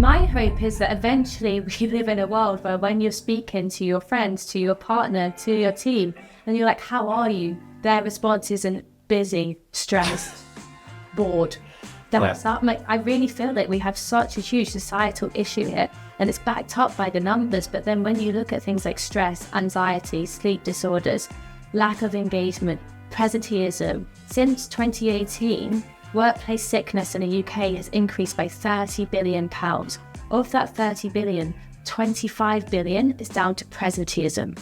My hope is that eventually we live in a world where when you're speaking to your friends, to your partner, to your team, and you're like, how are you? Their response isn't busy, stressed, bored. I really feel like we have such a huge societal issue here, and it's backed up by the numbers. But then when you look at things like stress, anxiety, sleep disorders, lack of engagement, presenteeism, since 2018, workplace sickness in the UK has increased by £30 billion. Of that 30 billion, 25 billion is down to presenteeism.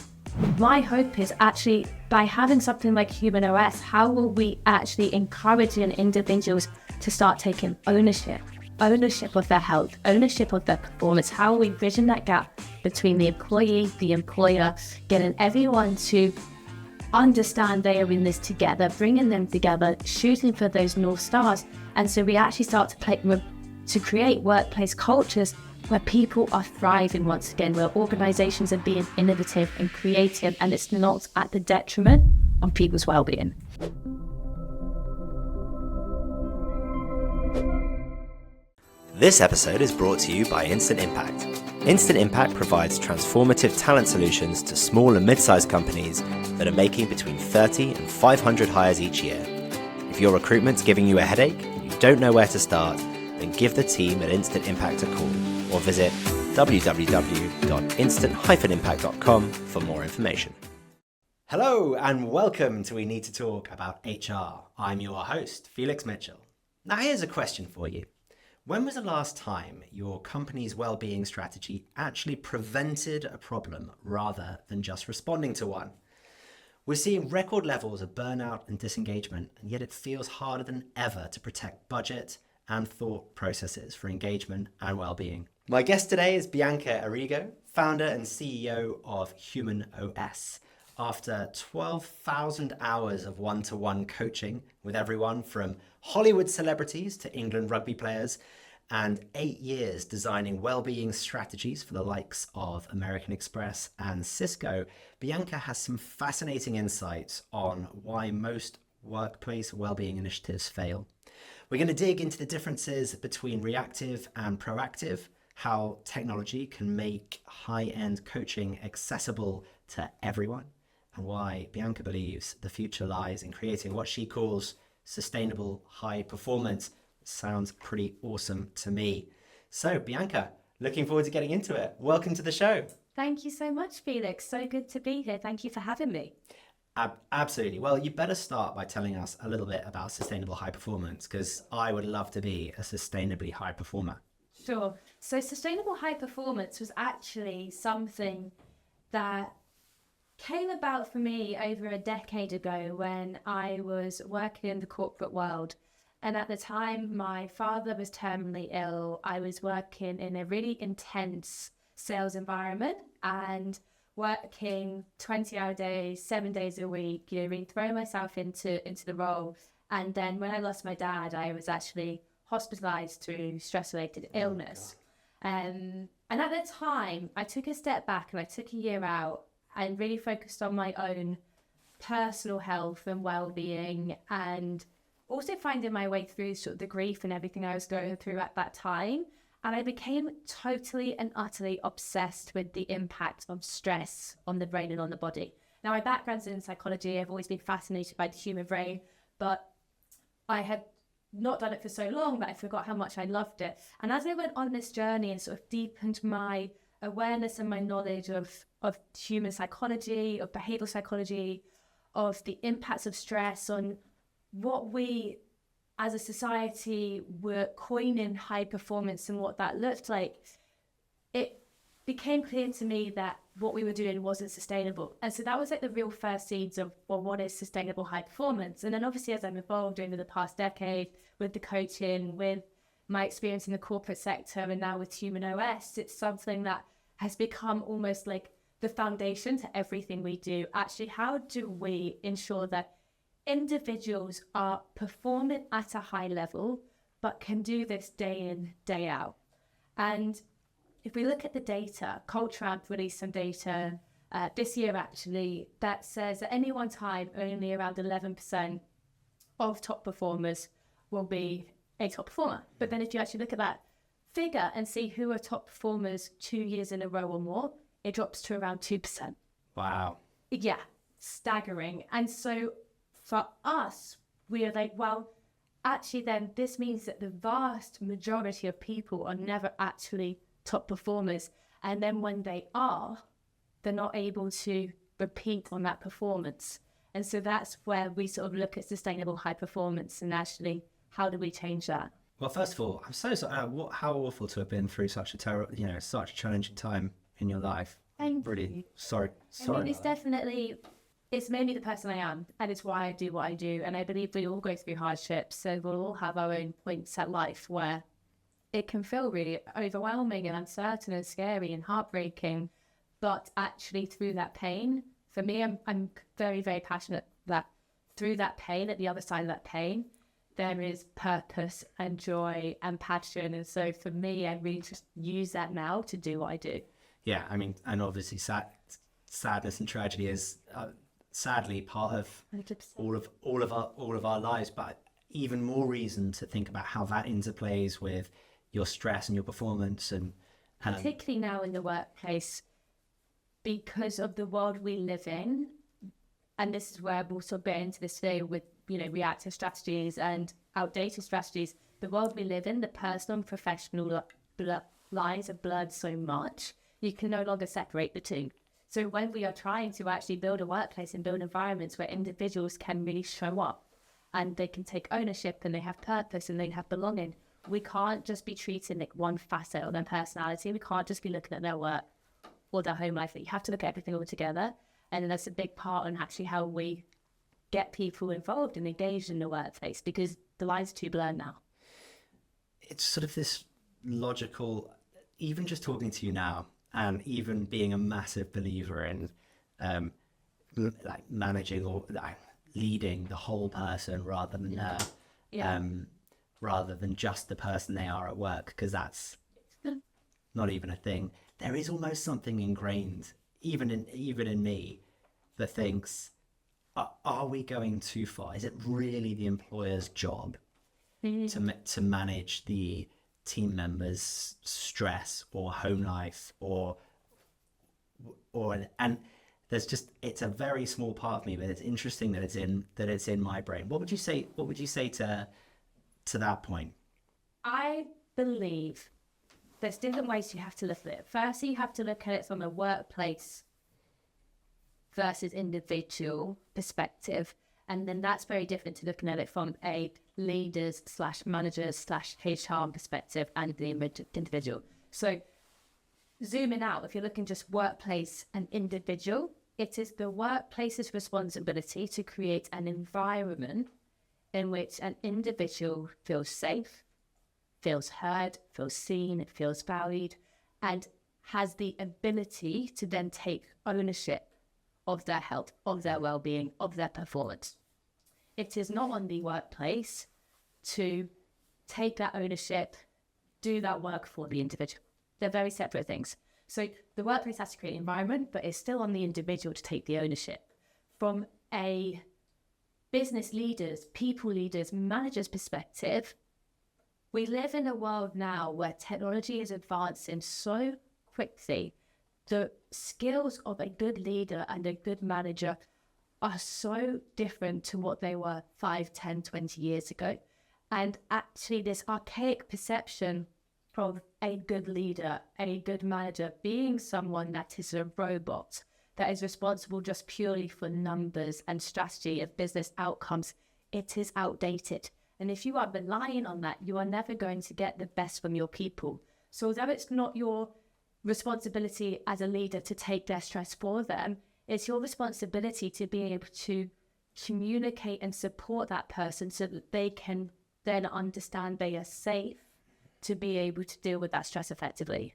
My hope is actually by having something like HumanOS, how will we actually encourage individuals to start taking ownership of their health, ownership of their performance? How are we bridging that gap between the employee, the employer, getting everyone to understand they are in this together, bringing them together, shooting for those North Stars. And so we actually start to create workplace cultures where people are thriving once again, where organizations are being innovative and creative, and it's not at the detriment of people's well-being. This episode is brought to you by Instant Impact. Instant Impact provides transformative talent solutions to small and mid-sized companies that are making between 30 and 500 hires each year. If your recruitment's giving you a headache and you don't know where to start, then give the team at Instant Impact a call or visit www.instant-impact.com for more information. Hello and welcome to We Need to Talk About HR. I'm your host, Felix Mitchell. Now here's a question for you. When was the last time your company's well-being strategy actually prevented a problem rather than just responding to one? We're seeing record levels of burnout and disengagement, and yet it feels harder than ever to protect budget and thought processes for engagement and well-being. My guest today is Bianca Errigo, founder and CEO of HumanOS. After 12,000 hours of one-to-one coaching with everyone from Hollywood celebrities to England rugby players, and 8 years designing well-being strategies for the likes of American Express and Cisco, Bianca has some fascinating insights on why most workplace well-being initiatives fail. We're going to dig into the differences between reactive and proactive, how technology can make high-end coaching accessible to everyone, and why Bianca believes the future lies in creating what she calls sustainable high performance. Sounds pretty awesome to me. So Bianca, looking forward to getting into it. Welcome to the show. Thank you so much, Felix. So good to be here. Thank you for having me. Absolutely. Well, you better start by telling us a little bit about sustainable high performance, because I would love to be a sustainably high performer. Sure. So sustainable high performance was actually something that came about for me over a decade ago when I was working in the corporate world. And at the time, my father was terminally ill. I was working in a really intense sales environment and working 20-hour days, 7 days a week, really throwing myself into the role. And then when I lost my dad, I was actually hospitalized through stress-related illness. And at the time, I took a step back and I took a year out and really focused on my own personal health and well-being, and also finding my way through sort of the grief and everything I was going through at that time. And I became totally and utterly obsessed with the impact of stress on the brain and on the body. Now, my background's in psychology. I've always been fascinated by the human brain, but I had not done it for so long that I forgot how much I loved it. And as I went on this journey and sort of deepened my awareness and my knowledge of human psychology, of behavioral psychology, of the impacts of stress on what we as a society were coining high performance and what that looked like, it became clear to me that what we were doing wasn't sustainable. And so that was like the real first seeds of, well, what is sustainable high performance? And then obviously as I've evolved over the past decade with the coaching, with my experience in the corporate sector, and now with HumanOS, it's something that has become almost like the foundation to everything we do. Actually, how do we ensure that individuals are performing at a high level, but can do this day in, day out? And if we look at the data, Culture released some data this year actually that says at any one time only around 11% of top performers will be a top performer. But then if you actually look at that, figure and see who are top performers 2 years in a row or more, it drops to around 2%. Wow. Yeah, staggering. And so for us, we are like, well, actually then this means that the vast majority of people are never actually top performers. And then when they are, they're not able to repeat on that performance. And so that's where we sort of look at sustainable high performance and actually how do we change that? Well, first of all, I'm so sorry. How awful to have been through such a such a challenging time in your life. Thank Really you. sorry. I mean, it's made me the person I am, and it's why I do what I do. And I believe we all go through hardships, so we'll all have our own points at life where it can feel really overwhelming and uncertain and scary and heartbreaking. But actually, through that pain, for me, I'm very, very passionate that through that pain, at the other side of that pain, there is purpose and joy and passion. And so for me, I really just use that now to do what I do. Yeah, I mean, and obviously sadness and tragedy is sadly part of 100%. all of our lives, but even more reason to think about how that interplays with your stress and your performance, and particularly now in the workplace, because of the world we live in. And this is where we'll sort of get into this today with, reactive strategies and outdated strategies. The world we live in, the personal and professional lives are blurred so much, you can no longer separate the two. So when we are trying to actually build a workplace and build environments where individuals can really show up and they can take ownership and they have purpose and they have belonging, we can't just be treating like one facet of their personality. We can't just be looking at their work or their home life. You have to look at everything all together. And that's a big part on actually how we get people involved and engaged in the workplace, because the lines are too blurred now. it's sort of this logical, even just talking to you now, and even being a massive believer in like managing or like leading the whole person rather than rather than just the person they are at work, because that's not even a thing. There is almost something ingrained, even in me, that thinks, are we going too far? Is it really the employer's job to manage the team members' stress or home life or and there's just, it's a very small part of me, but it's interesting that it's in my brain. What would you say to that point? I believe there's different ways you have to look at it. Firstly, you have to look at it from a workplace versus individual perspective. And then that's very different to looking at it from a leaders / managers / HR perspective and the individual. So zooming out, if you're looking just workplace and individual, it is the workplace's responsibility to create an environment in which an individual feels safe, feels heard, feels seen, feels valued, and has the ability to then take ownership of their health, of their well-being, of their performance. It is not on the workplace to take that ownership, do that work for the individual. They're very separate things. So the workplace has to create an environment, but it's still on the individual to take the ownership. From a business leaders, people leaders, managers perspective, we live in a world now where technology is advancing so quickly. The skills of a good leader and a good manager are so different to what they were 5, 10, 20 years ago. And actually this archaic perception of a good leader, a good manager being someone that is a robot, that is responsible just purely for numbers and strategy of business outcomes, it is outdated. And if you are relying on that, you are never going to get the best from your people. So although it's not your responsibility as a leader to take their stress for them, it's your responsibility to be able to communicate and support that person so that they can then understand they are safe to be able to deal with that stress effectively.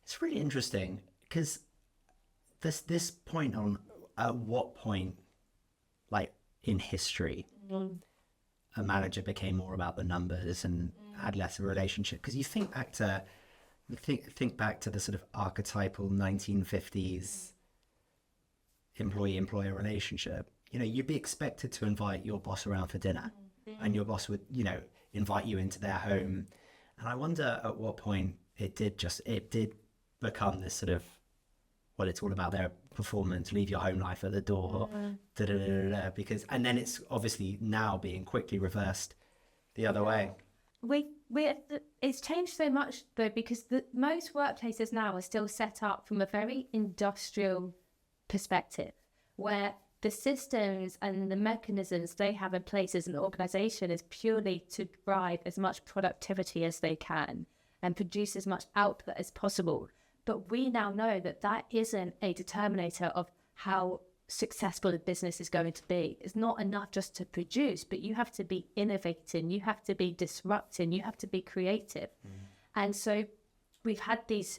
It's really interesting because this point on at what point, like in history, a manager became more about the numbers and had less of a relationship. Because you think back to the sort of archetypal 1950s employee-employer relationship. You know, you'd be expected to invite your boss around for dinner, and your boss would, invite you into their home And I wonder at what point it did become this sort of, well, it's all about their performance, leave your home life at the door, because, and then it's obviously now being quickly reversed the other way. It's changed so much though, because most workplaces now are still set up from a very industrial perspective, where the systems and the mechanisms they have in place as an organization is purely to drive as much productivity as they can and produce as much output as possible. But we now know that that isn't a determinator of how successful a business is going to be. It's not enough just to produce, but you have to be innovating, you have to be disrupting, you have to be creative. And so we've had these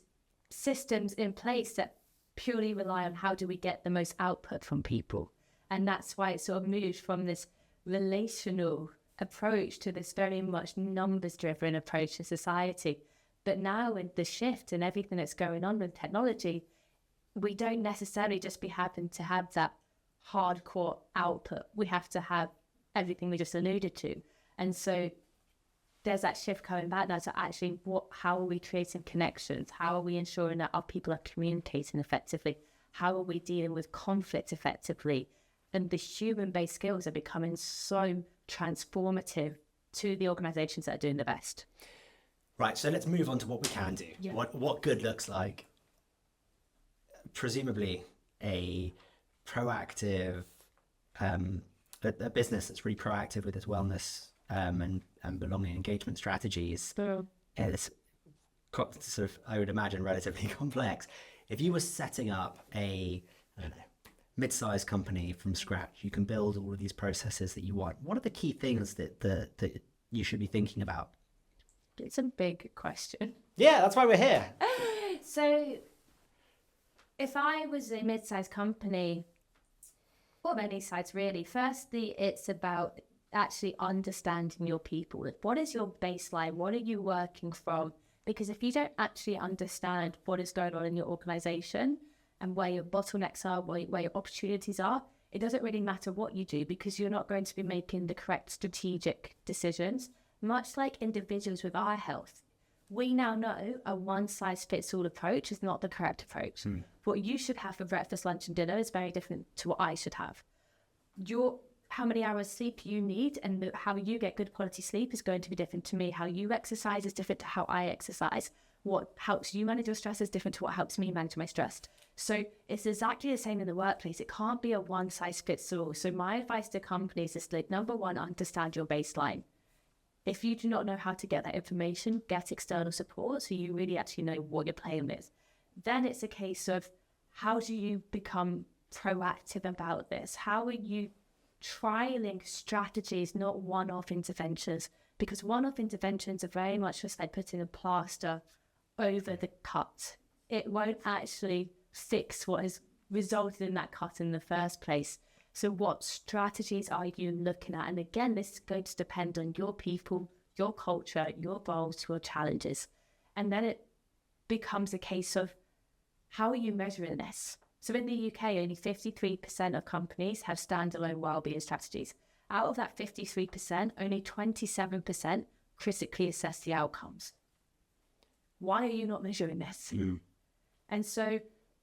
systems in place that purely rely on how do we get the most output from people. And that's why it sort of moved from this relational approach to this very much numbers-driven approach to society. But now with the shift and everything that's going on with technology, we don't necessarily just happen to have that hardcore output. We have to have everything we just alluded to. And so there's that shift coming back now to actually how are we creating connections? How are we ensuring that our people are communicating effectively? How are we dealing with conflict effectively? And the human-based skills are becoming so transformative to the organizations that are doing the best. Right, so let's move on to what we can do. Yeah. What good looks like. Presumably a proactive, a business that's really proactive with its wellness and belonging engagement strategies. It's sort of, I would imagine, relatively complex. If you were setting up a, I don't know, mid-sized company from scratch, you can build all of these processes that you want. What are the key things that you should be thinking about? It's a big question. Yeah, that's why we're here. So if I was a mid-sized company, or any size really, firstly, it's about actually understanding your people. What is your baseline? What are you working from? Because if you don't actually understand what is going on in your organization and where your bottlenecks are, where your opportunities are, it doesn't really matter what you do, because you're not going to be making the correct strategic decisions. Much like individuals with our health, we now know a one-size-fits-all approach is not the correct approach. What you should have for breakfast, lunch and dinner is very different to what I should have. How many hours sleep you need and how you get good quality sleep is going to be different to me. How you exercise is different to how I exercise. What helps you manage your stress is different to what helps me manage my stress. So it's exactly the same in the workplace. It can't be a one-size-fits-all. So my advice to companies is like, number one, understand your baseline. If you do not know how to get that information, get external support so you really actually know what you're playing with. Then it's a case of how do you become proactive about this? How are you trialing strategies, not one-off interventions? Because one-off interventions are very much just like putting a plaster over the cut. It won't actually fix what has resulted in that cut in the first place. So what strategies are you looking at? And again, this is going to depend on your people, your culture, your goals, your challenges. And then it becomes a case of how are you measuring this? So in the UK, only 53% of companies have standalone wellbeing strategies. Out of that 53%, only 27% critically assess the outcomes. Why are you not measuring this? And so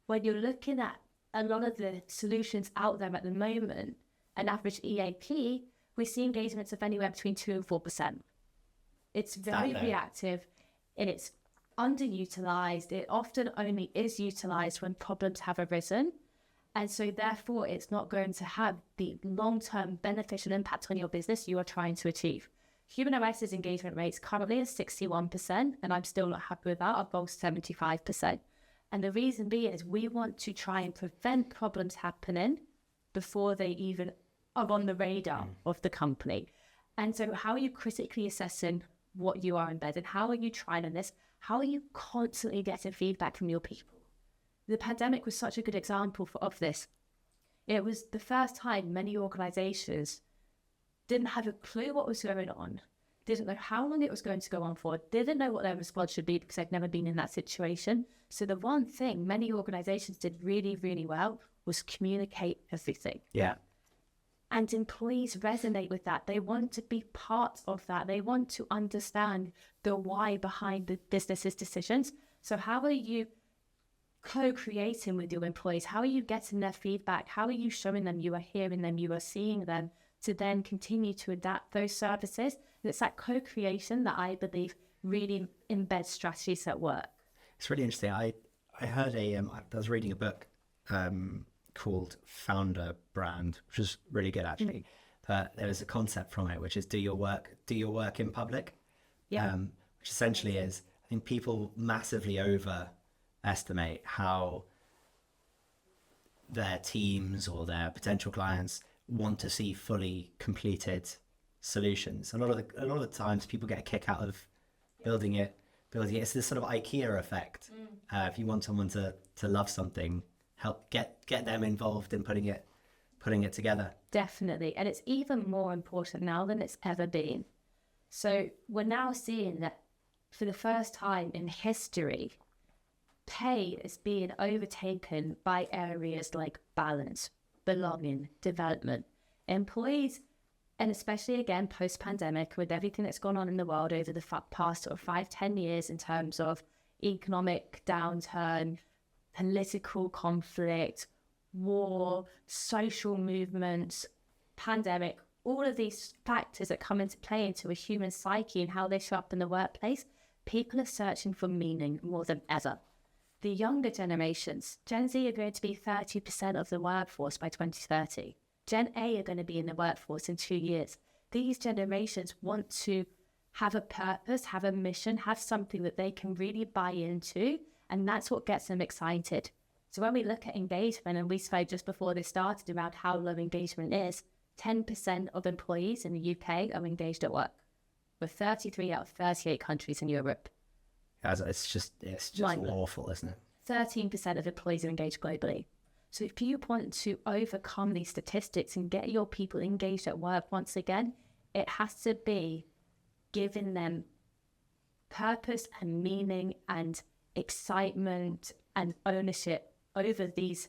when you're looking at a lot of the solutions out there at the moment, an average EAP, we see engagements of anywhere between 2 and 4%. It's very reactive, and it's underutilized. It often only is utilized when problems have arisen. And so therefore, it's not going to have the long-term beneficial impact on your business you are trying to achieve. HumanOS's engagement rates currently is 61%, and I'm still not happy with that. Our goal is 75%. And the reason being is we want to try and prevent problems happening before they even are on the radar of the company. And so how are you critically assessing what you are embedded? How are you trying on this? How are you constantly getting feedback from your people? The pandemic was such a good example of this. It was the first time many organizations didn't have a clue what was going on, didn't know how long it was going to go on for, didn't know what their response should be because they've never been in that situation. So the one thing many organizations did really, really well was communicate everything. Yeah. And employees resonate with that. They want to be part of that. They want to understand the why behind the business's decisions. So how are you co-creating with your employees? How are you getting their feedback? How are you showing them you are hearing them, you are seeing them, to then continue to adapt those services? And it's that co-creation that I believe really embeds strategies at work. It's really interesting. I heard I was reading a book called Founder Brand, which was really good actually. But there was a concept from it, which is do your work in public. Yeah. Which essentially is, I think people massively overestimate how their teams or their potential clients want to see fully completed solutions. A lot of the times people get a kick out of building it. It's this sort of IKEA effect. If you want someone to love something, help get them involved in putting it together. Definitely. And it's even more important now than it's ever been. So we're now seeing that for the first time in history, pay is being overtaken by areas like balance, belonging, development. Employees, and especially again post-pandemic, with everything that's gone on in the world over the past sort of 5-10 years in terms of economic downturn, political conflict, war, social movements, pandemic, all of these factors that come into play into a human psyche and how they show up in the workplace, people are searching for meaning more than ever. The younger generations, Gen Z, are going to be 30% of the workforce by 2030. Gen A are going to be in the workforce in 2 years. These generations want to have a purpose, have a mission, have something that they can really buy into, and that's what gets them excited. So when we look at engagement, and we spoke just before this started around how low engagement is, 10% of employees in the UK are engaged at work, with 33 out of 38 countries in Europe. It's just awful, isn't it? 13% of employees are engaged globally. So if you want to overcome these statistics and get your people engaged at work once again, it has to be giving them purpose and meaning and excitement and ownership over these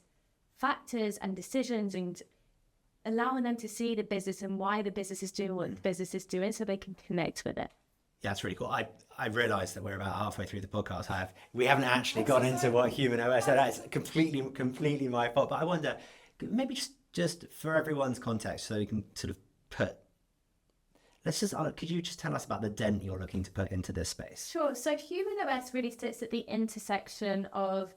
factors and decisions, and allowing them to see the business and why the business is doing what the business is doing so they can connect with it. Yeah, that's really cool. I realised that we're about halfway through the podcast. We haven't actually gone into what HumanOS is. That's completely my fault. But I wonder, maybe just for everyone's context, so we can sort of could you just tell us about the dent you're looking to put into this space? Sure. So HumanOS really sits at the intersection of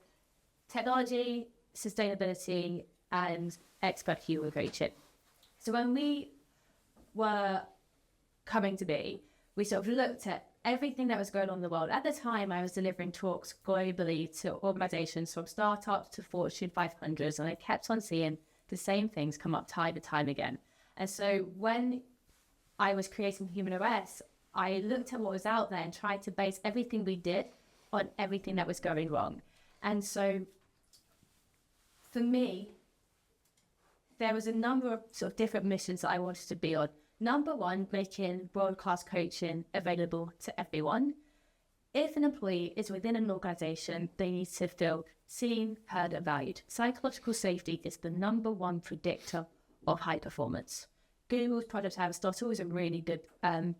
technology, sustainability, and expert human coaching. So when we were coming to be, we sort of looked at everything that was going on in the world. At the time, I was delivering talks globally to organizations from startups to Fortune 500s, and I kept on seeing the same things come up time and time again. And so when I was creating HumanOS, I looked at what was out there and tried to base everything we did on everything that was going wrong. And so for me, there was a number of sort of different missions that I wanted to be on. Number one, making world-class coaching available to everyone. If an employee is within an organization, they need to feel seen, heard, and valued. Psychological safety is the number one predictor of high performance. Google's Project Aristotle is a really good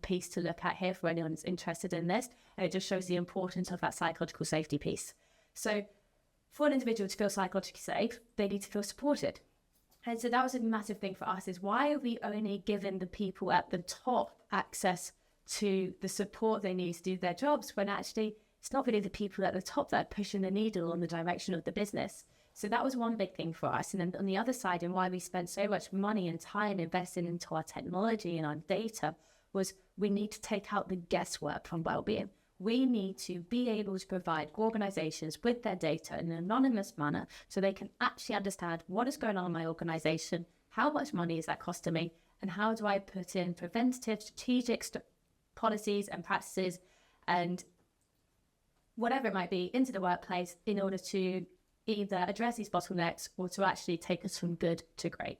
piece to look at here for anyone that's interested in this. And it just shows the importance of that psychological safety piece. So for an individual to feel psychologically safe, they need to feel supported. And so that was a massive thing for us, is why are we only giving the people at the top access to the support they need to do their jobs, when actually it's not really the people at the top that are pushing the needle on the direction of the business. So that was one big thing for us. And then on the other side, and why we spent so much money and time investing into our technology and our data, was we need to take out the guesswork from wellbeing. We need to be able to provide organizations with their data in an anonymous manner so they can actually understand what is going on in my organization, how much money is that costing me, and how do I put in preventative, strategic policies and practices and whatever it might be into the workplace in order to either address these bottlenecks or to actually take us from good to great.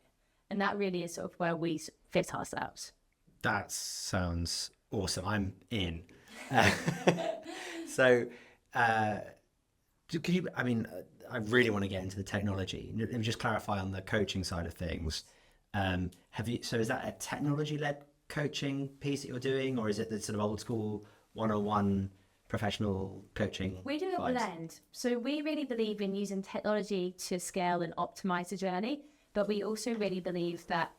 And that really is sort of where we fit ourselves. That sounds awesome. I'm in. So, could you, I really want to get into the technology. Let me just clarify on the coaching side of things. So is that a technology-led coaching piece that you're doing, or is it the sort of old school one-on-one professional coaching? We do a blend. So we really believe in using technology to scale and optimize the journey, but we also really believe that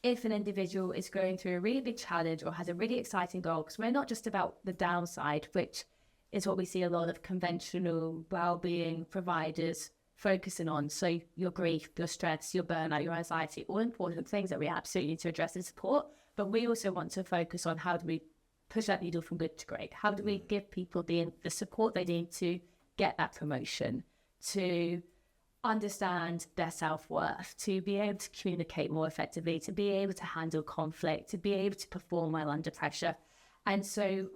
if an individual is going through a really big challenge or has a really exciting goal, because we're not just about the downside, which is what we see a lot of conventional well-being providers focusing on. So your grief, your stress, your burnout, your anxiety, all important things that we absolutely need to address and support. But we also want to focus on how do we push that needle from good to great? How do we give people the support they need to get that promotion, to understand their self-worth, to be able to communicate more effectively, to be able to handle conflict, to be able to perform well under pressure. And so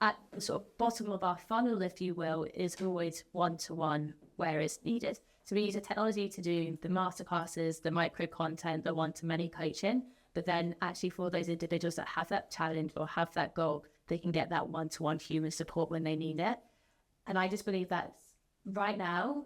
at the sort of bottom of our funnel, if you will, is always one-to-one where it's needed. So we use a technology to do the masterclasses, the micro content, the one-to-many coaching, but then actually for those individuals that have that challenge or have that goal, they can get that one-to-one human support when they need it. And I just believe that right now,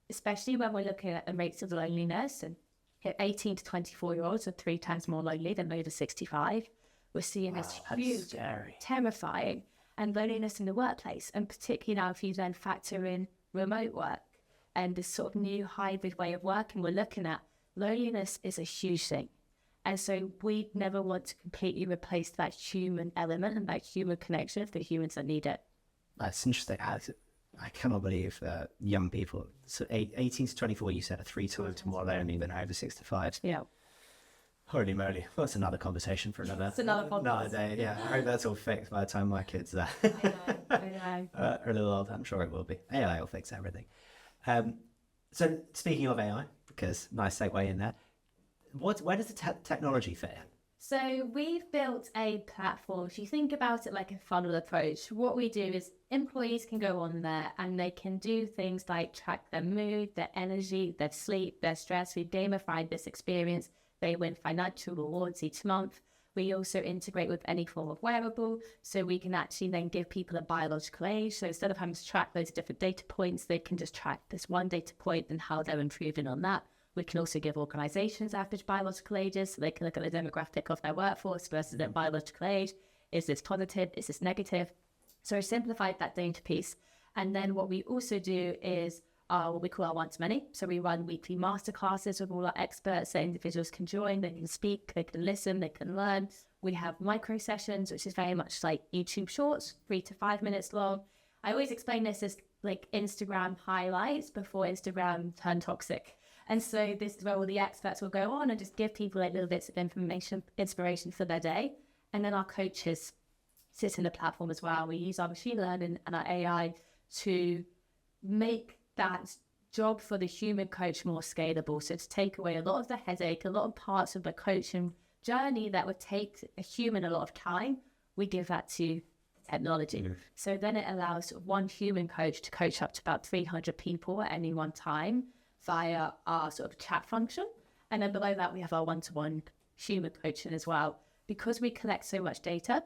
especially when we're looking at the rates of loneliness, and 18 to 24-year-olds are 3 times more lonely than over 65. We're seeing this huge, terrifying, and loneliness in the workplace. And particularly now, if you then factor in remote work and this sort of new hybrid way of working we're looking at, loneliness is a huge thing. And so we never want to completely replace that human element and that human connection for humans that need it. That's interesting. I cannot believe that young people, so 18 to 24, you said, are 3 times more lonely than over 65. Yeah. Holy moly. Well, that's another conversation for another day. Yeah, I hope that's all fixed by the time my kids are I know. a little old. I'm sure it will be. AI will fix everything. So speaking of AI, because nice segue in there, where does the technology fit in? So we've built a platform. If you think about it like a funnel approach, what we do is employees can go on there and they can do things like track their mood, their energy, their sleep, their stress. We've gamified this experience. They win financial rewards each month. We also integrate with any form of wearable, so we can actually then give people a biological age. So instead of having to track those different data points, they can just track this one data point and how they're improving on that. We can also give organizations average biological ages, so they can look at the demographic of their workforce versus their biological age. Is this positive? Is this negative? So we simplified that data piece. And then what we also do is what we call our one-to-many. So we run weekly masterclasses with all our experts that individuals can join. They can speak, they can listen, they can learn. We have micro sessions, which is very much like YouTube Shorts, 3 to 5 minutes long. I always explain this as like Instagram highlights before Instagram turned toxic. And so this is where all the experts will go on and just give people like little bits of information, inspiration for their day. And then our coaches sit in the platform as well. We use our machine learning and our AI to make that job for the human coach more scalable. So to take away a lot of the headache, a lot of parts of the coaching journey that would take a human a lot of time, we give that to technology. Mm-hmm. So then it allows one human coach to coach up to about 300 people at any one time via our sort of chat function. And then below that, we have our one-to-one human coaching as well. Because we collect so much data,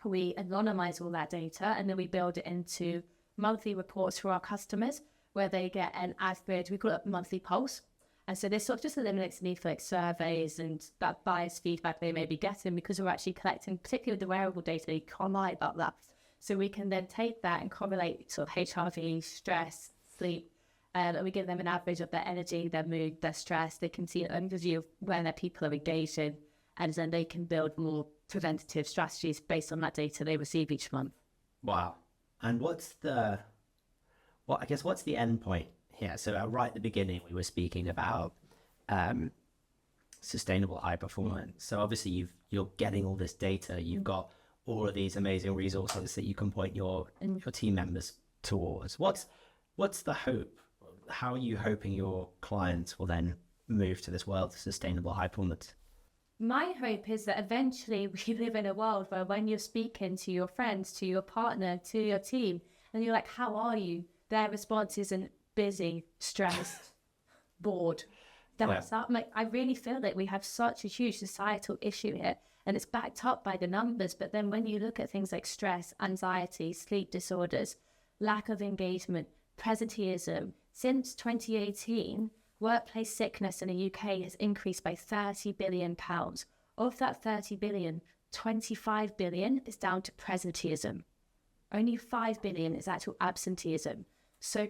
we anonymize all that data, and then we build it into monthly reports for our customers where they get an average, we call it monthly pulse. And so this sort of just eliminates the need for like surveys and that biased feedback they may be getting, because we're actually collecting, particularly with the wearable data, you can't lie about that. So we can then take that and correlate sort of HRV, stress, sleep, and we give them an average of their energy, their mood, their stress. They can see an overview of where their people are engaged in, and then they can build more preventative strategies based on that data they receive each month. Wow. And what's the end point here? So right at the beginning, we were speaking about sustainable high performance. So obviously you're getting all this data. You've got all of these amazing resources that you can point your team members towards. What's the hope? How are you hoping your clients will then move to this world of sustainable high performance? My hope is that eventually we live in a world where when you're speaking to your friends, to your partner, to your team, and you're like, how are you? Their response isn't busy, stressed, bored. I really feel that we have such a huge societal issue here, and it's backed up by the numbers. But then when you look at things like stress, anxiety, sleep disorders, lack of engagement, presenteeism, since 2018, workplace sickness in the UK has increased by £30 billion. Of that 30 billion, 25 billion is down to presenteeism. Only 5 billion is actual absenteeism. So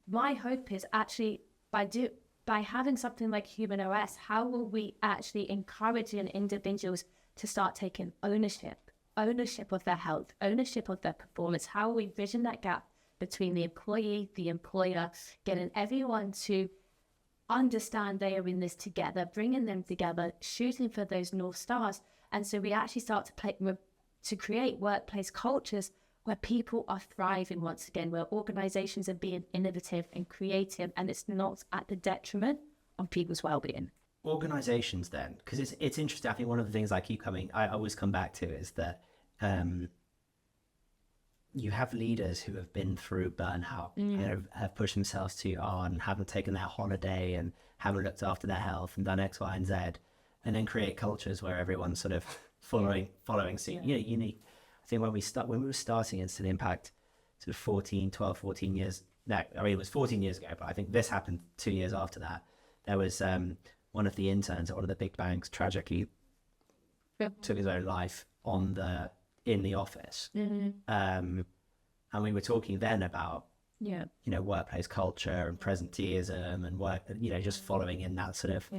my hope is actually by having something like HumanOS, how will we actually encourage individuals to start taking ownership of their health, ownership of their performance? How will we vision that gap between the employee, the employer, getting everyone to understand they are in this together, bringing them together, shooting for those North Stars. And so we actually start to create workplace cultures where people are thriving once again, where organizations are being innovative and creative, and it's not at the detriment of people's well-being. Organizations then, because it's interesting. I think one of the things I always come back to is that you have leaders who have been through burnout, have pushed themselves too hard and haven't taken their holiday and haven't looked after their health and done X, Y, and Z, and then create cultures where everyone's sort of following suit. Unique. I think when we were starting Instant Impact, sort of 14 years. No, I mean it was 14 years ago, but I think this happened 2 years after that. There was one of the interns at one of the big banks tragically took his own life in the office. And we were talking then about workplace culture and presenteeism and work, just following in that sort of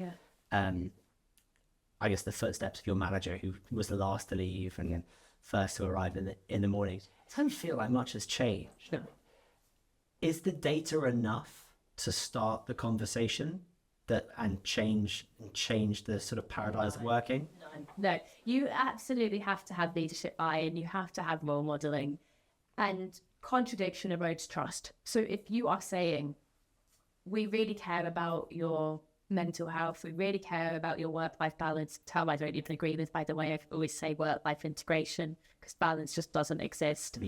I guess the footsteps of your manager who was the last to leave and first to arrive in the morning. It doesn't feel like much has changed. Is the data enough to start the conversation and change the sort of paradigms of working? No, you absolutely have to have leadership buy-in. You have to have role modeling, and contradiction erodes trust. So if you are saying, we really care about your mental health, we really care about your work-life balance, term I don't even agree with, by the way. I always say work-life integration because balance just doesn't exist.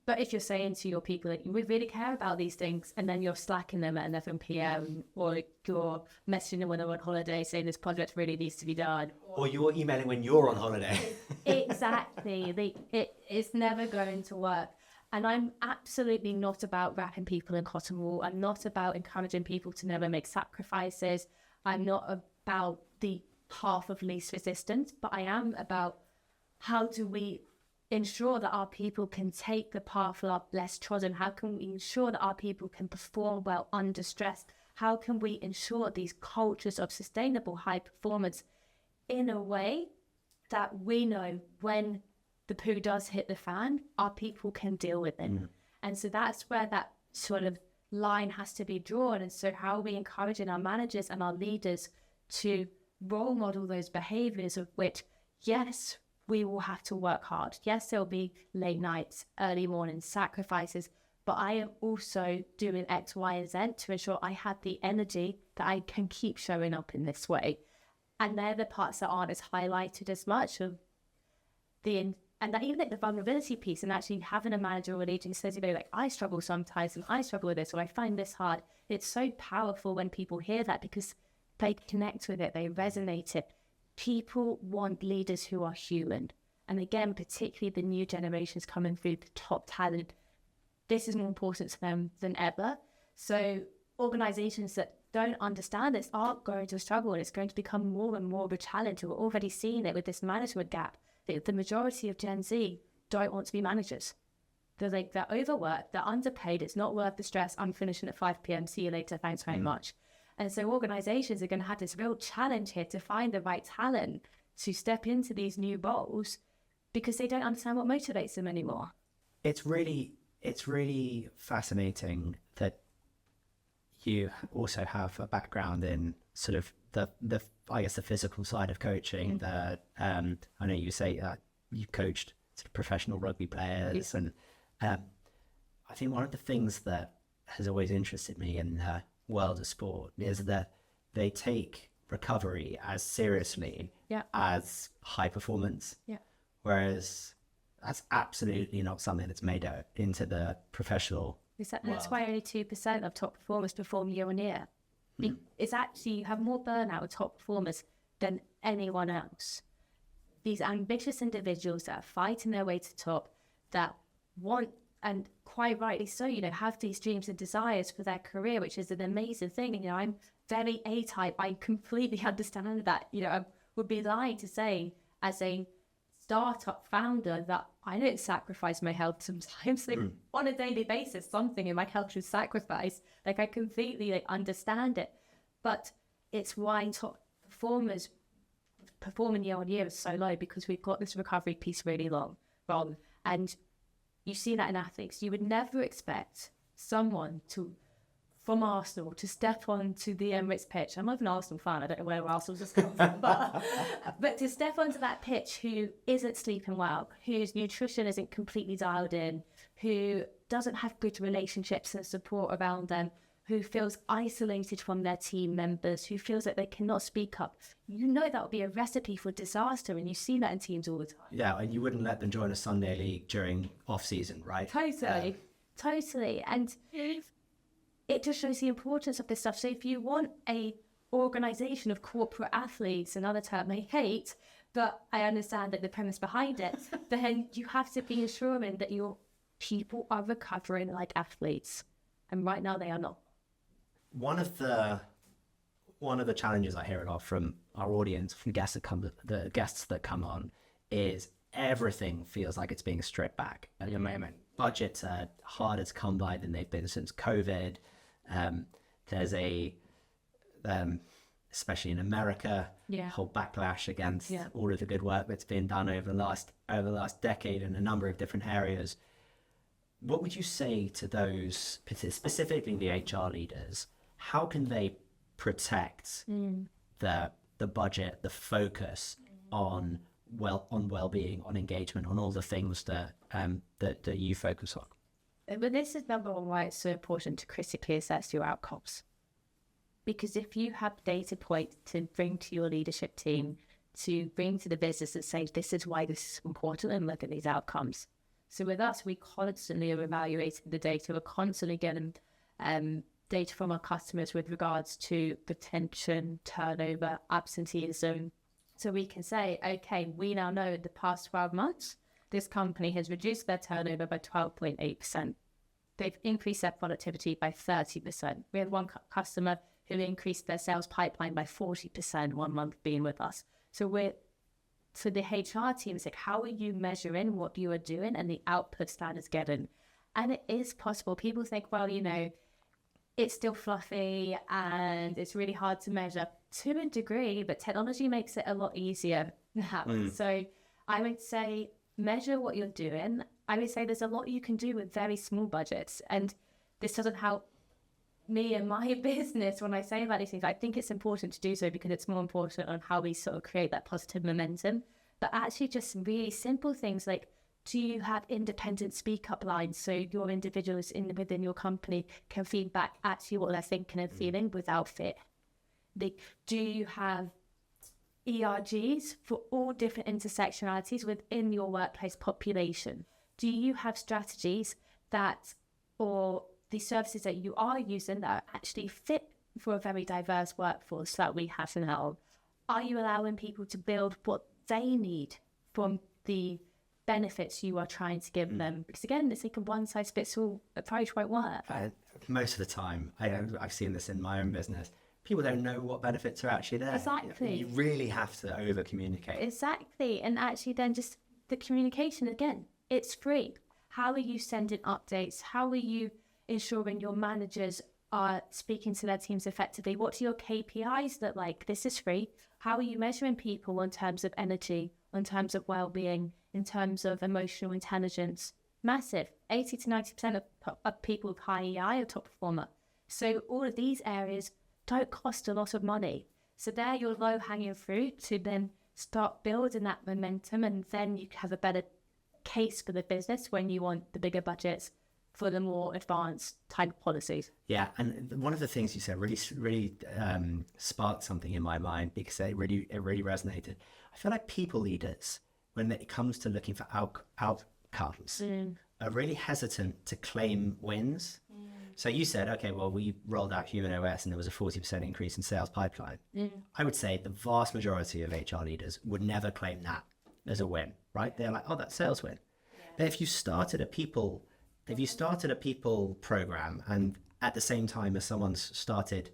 But if you're saying to your people that we really care about these things, and then you're slacking them at 11 p.m. or you're messaging them when they're on holiday saying this project really needs to be done. Or you're emailing when you're on holiday. Exactly. It is never going to work. And I'm absolutely not about wrapping people in cotton wool. I'm not about encouraging people to never make sacrifices. I'm not about the path of least resistance, but I am about how do we ensure that our people can take the path less trodden? How can we ensure that our people can perform well under stress? How can we ensure these cultures of sustainable high performance in a way that we know when the poo does hit the fan, our people can deal with it? And so that's where that sort of line has to be drawn. And so how are we encouraging our managers and our leaders to role model those behaviors of which, yes, we will have to work hard. Yes, there'll be late nights, early morning sacrifices, but I am also doing X, Y, and Z to ensure I have the energy that I can keep showing up in this way. And they're the parts that aren't as highlighted as much of and that even like the vulnerability piece, and actually having a manager or a leader who says, like, I struggle sometimes and I struggle with this, or I find this hard. It's so powerful when people hear that because they connect with it, they resonate it. People want leaders who are human. And again, particularly the new generations coming through, the top talent, this is more important to them than ever. So organizations that don't understand this are going to struggle, and it's going to become more and more of a challenge. We're already seeing it with this management gap. The majority of Gen Z don't want to be managers. They're overworked, they're underpaid, it's not worth the stress. I'm finishing at 5 p.m. See you later, thanks very much. And so organizations are going to have this real challenge here to find the right talent to step into these new roles because they don't understand what motivates them anymore. It's really fascinating that you also have a background in sort of the I guess the physical side of coaching. I know you say you coached sort of professional rugby players, and I think one of the things that has always interested me in world of sport is that they take recovery as seriously as high performance, whereas that's absolutely not something that's made out into the professional That's why only 2% of top performers perform year on year. It's actually, you have more burnout with top performers than anyone else. These ambitious individuals that are fighting their way to top, that want and quite rightly so, have these dreams and desires for their career, which is an amazing thing. I'm very A-type. I completely understand that. I would be lying to say as a startup founder that I don't sacrifice my health sometimes. On a daily basis, something in my health is sacrificed. I completely understand it. But it's why top performers performing year on year is so low, because we've got this recovery piece really long. And you see that in athletes. You would never expect someone from Arsenal to step onto the Emirates pitch. I'm not an Arsenal fan. I don't know where Arsenal just come from, but to step onto that pitch who isn't sleeping well, whose nutrition isn't completely dialed in, who doesn't have good relationships and support around them, who feels isolated from their team members, who feels that they cannot speak up. That would be a recipe for disaster, and you see that in teams all the time. Yeah, and you wouldn't let them join a Sunday league during off-season, right? Totally. And it just shows the importance of this stuff. So if you want a organization of corporate athletes, another term I hate, but I understand that the premise behind it, then you have to be ensuring that your people are recovering like athletes. And right now they are not. One of the challenges I hear a lot from our audience, from the guests that come on, is everything feels like it's being stripped back at the moment. Budgets are harder to come by than they've been since COVID. There's especially in America, whole backlash against all of the good work that's been done over the last decade in a number of different areas. What would you say to those, specifically the HR leaders? How can they protect the budget, the focus on well-being, on engagement, on all the things that you focus on? But this is number one why it's so important to critically assess your outcomes. Because if you have data points to bring to your leadership team, to bring to the business and say, this is why this is important, and look at these outcomes. So with us, we constantly are evaluating the data. We're constantly getting data from our customers with regards to retention, turnover, absenteeism. So we can say, okay, we now know in the past 12 months, this company has reduced their turnover by 12.8%. They've increased their productivity by 30%. We had one customer who increased their sales pipeline by 40% 1 month being with us. So the HR team is like, how are you measuring what you are doing and the outputs that is getting? And it is possible. People think, well, it's still fluffy and it's really hard to measure to a degree, but technology makes it a lot easier now. So I would say measure what you're doing. I would say there's a lot you can do with very small budgets. And this doesn't help me and my business when I say about these things. I think it's important to do so because it's more important on how we sort of create that positive momentum. But actually just really simple things like, do you have independent speak-up lines so your individuals within your company can feed back actually what they're thinking and feeling without fear? Do you have ERGs for all different intersectionalities within your workplace population? Do you have strategies or the services that you are using that are actually fit for a very diverse workforce that we have now? Are you allowing people to build what they need from the benefits you are trying to give them? Because again, it's like a one-size-fits-all approach won't work. Most of the time, I've seen this in my own business. People don't know what benefits are actually there. Exactly. You really have to over-communicate. Exactly. And actually then just the communication, again, it's free. How are you sending updates? How are you ensuring your managers are speaking to their teams effectively? What do your KPIs look like? This is free. How are you measuring people in terms of energy, in terms of well-being, in terms of emotional intelligence? Massive. 80 to 90% of people with high EI are top performer. So all of these areas don't cost a lot of money. So they're your low-hanging fruit to then start building that momentum, and then you have a better case for the business when you want the bigger budgets for the more advanced type of policies. Yeah, and one of the things you said really sparked something in my mind because it really resonated. I feel like people leaders, when it comes to looking for outcomes, are really hesitant to claim wins. So you said, okay, well, we rolled out HumanOS and there was a 40% increase in sales pipeline. I would say the vast majority of HR leaders would never claim that as a win, right? They're like, oh, that's sales win. But if you started a people if you started a people program and at the same time as someone's started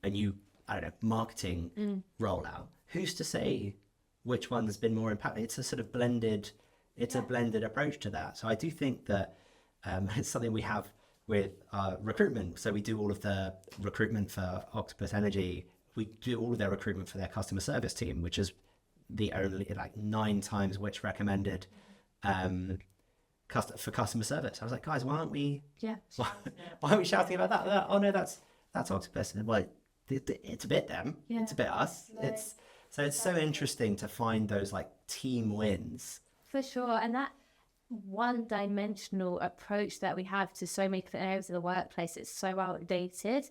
a new, I don't know, marketing rollout, who's to say which one's been more impactful? It's a sort of blended, a blended approach to that. So I do think that it's something we have with recruitment. So we do all of the recruitment for Octopus Energy. We do all of their recruitment for their customer service team, which is the only, like 9 times which recommended for customer service. I was like, guys, why aren't we shouting about that? Oh no, that's Octopus. And well, it's a bit them, it's a bit us. No. It's so interesting to find those like team wins. For sure. And that one-dimensional approach that we have to so many areas of the workplace, it's so outdated,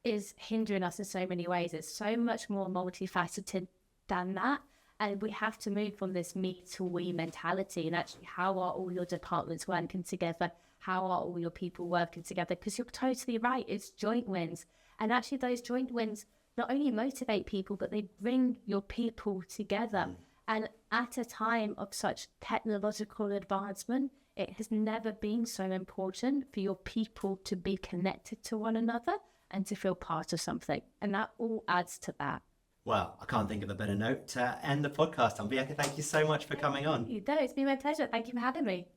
is hindering us in so many ways. It's so much more multifaceted than that. And we have to move from this me to we mentality and actually, how are all your departments working together? How are all your people working together? Because you're totally right, it's joint wins. And actually those joint wins not only motivate people, but they bring your people together. And at a time of such technological advancement, it has never been so important for your people to be connected to one another and to feel part of something. And that all adds to that. Well, I can't think of a better note to end the podcast on. Bianca, thank you so much for coming on. It's been my pleasure. Thank you for having me.